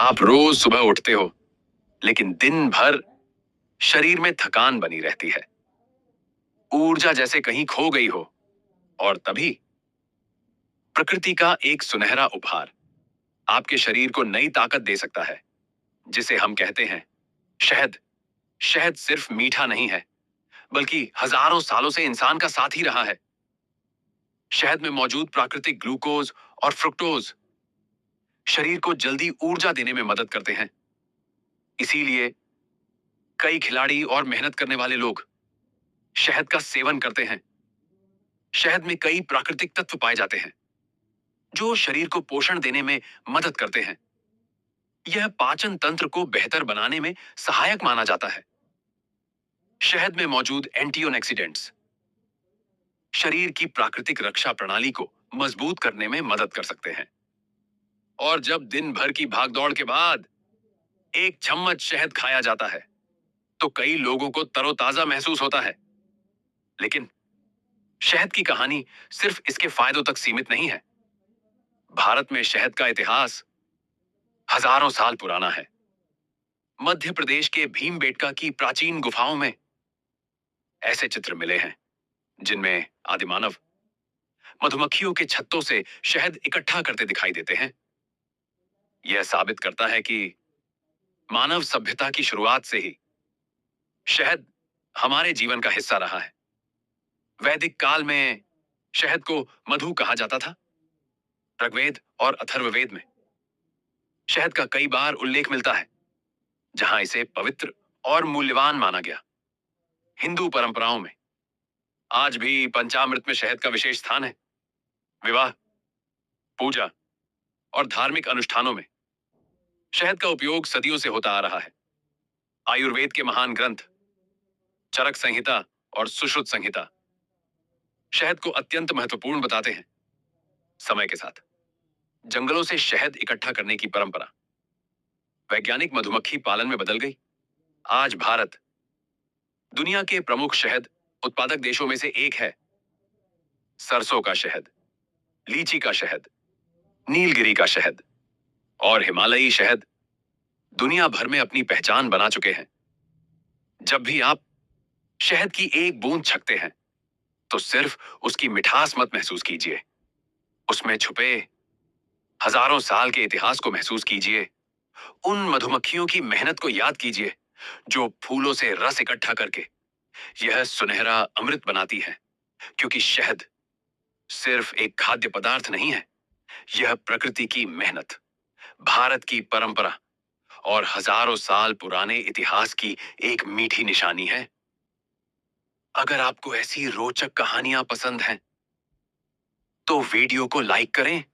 आप रोज सुबह उठते हो, लेकिन दिन भर शरीर में थकान बनी रहती है, ऊर्जा जैसे कहीं खो गई हो। और तभी प्रकृति का एक सुनहरा उपहार आपके शरीर को नई ताकत दे सकता है, जिसे हम कहते हैं शहद। शहद सिर्फ मीठा नहीं है, बल्कि हजारों सालों से इंसान का साथ ही रहा है। शहद में मौजूद प्राकृतिक ग्लूकोज और फ्रुक्टोज शरीर को जल्दी ऊर्जा देने में मदद करते हैं। इसीलिए कई खिलाड़ी और मेहनत करने वाले लोग शहद का सेवन करते हैं। शहद में कई प्राकृतिक तत्व पाए जाते हैं जो शरीर को पोषण देने में मदद करते हैं। यह पाचन तंत्र को बेहतर बनाने में सहायक माना जाता है। शहद में मौजूद एंटीऑक्सीडेंट्स शरीर की प्राकृतिक रक्षा प्रणाली को मजबूत करने में मदद कर सकते हैं। और जब दिन भर की भागदौड़ के बाद एक चम्मच शहद खाया जाता है, तो कई लोगों को तरोताजा महसूस होता है। लेकिन शहद की कहानी सिर्फ इसके फायदों तक सीमित नहीं है। भारत में शहद का इतिहास हजारों साल पुराना है। मध्य प्रदेश के भीमबेटका की प्राचीन गुफाओं में ऐसे चित्र मिले हैं जिनमें आदिमानव मधुमक्खियों के छत्तों से शहद इकट्ठा करते दिखाई देते हैं। यह साबित करता है कि मानव सभ्यता की शुरुआत से ही शहद हमारे जीवन का हिस्सा रहा है। वैदिक काल में शहद को मधु कहा जाता था। ऋग्वेद और अथर्ववेद में शहद का कई बार उल्लेख मिलता है, जहां इसे पवित्र और मूल्यवान माना गया। हिंदू परंपराओं में आज भी पंचामृत में शहद का विशेष स्थान है। विवाह, पूजा और धार्मिक अनुष्ठानों में शहद का उपयोग सदियों से होता आ रहा है। आयुर्वेद के महान ग्रंथ चरक संहिता और सुश्रुत संहिता शहद को अत्यंत महत्वपूर्ण बताते हैं। समय के साथ जंगलों से शहद इकट्ठा करने की परंपरा वैज्ञानिक मधुमक्खी पालन में बदल गई। आज भारत दुनिया के प्रमुख शहद उत्पादक देशों में से एक है। सरसों का शहद, लीची का शहद, नीलगिरी का शहद और हिमालयी शहद दुनिया भर में अपनी पहचान बना चुके हैं। जब भी आप शहद की एक बूंद छकते हैं, तो सिर्फ उसकी मिठास मत महसूस कीजिए, उसमें छुपे हजारों साल के इतिहास को महसूस कीजिए। उन मधुमक्खियों की मेहनत को याद कीजिए जो फूलों से रस इकट्ठा करके यह सुनहरा अमृत बनाती है। क्योंकि शहद सिर्फ एक खाद्य पदार्थ नहीं है, यह प्रकृति की मेहनत, भारत की परंपरा और हजारों साल पुराने इतिहास की एक मीठी निशानी है। अगर आपको ऐसी रोचक कहानियां पसंद हैं, तो वीडियो को लाइक करें,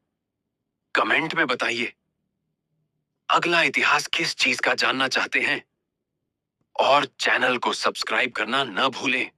कमेंट में बताइए अगला इतिहास किस चीज का जानना चाहते हैं और चैनल को सब्सक्राइब करना न भूलें।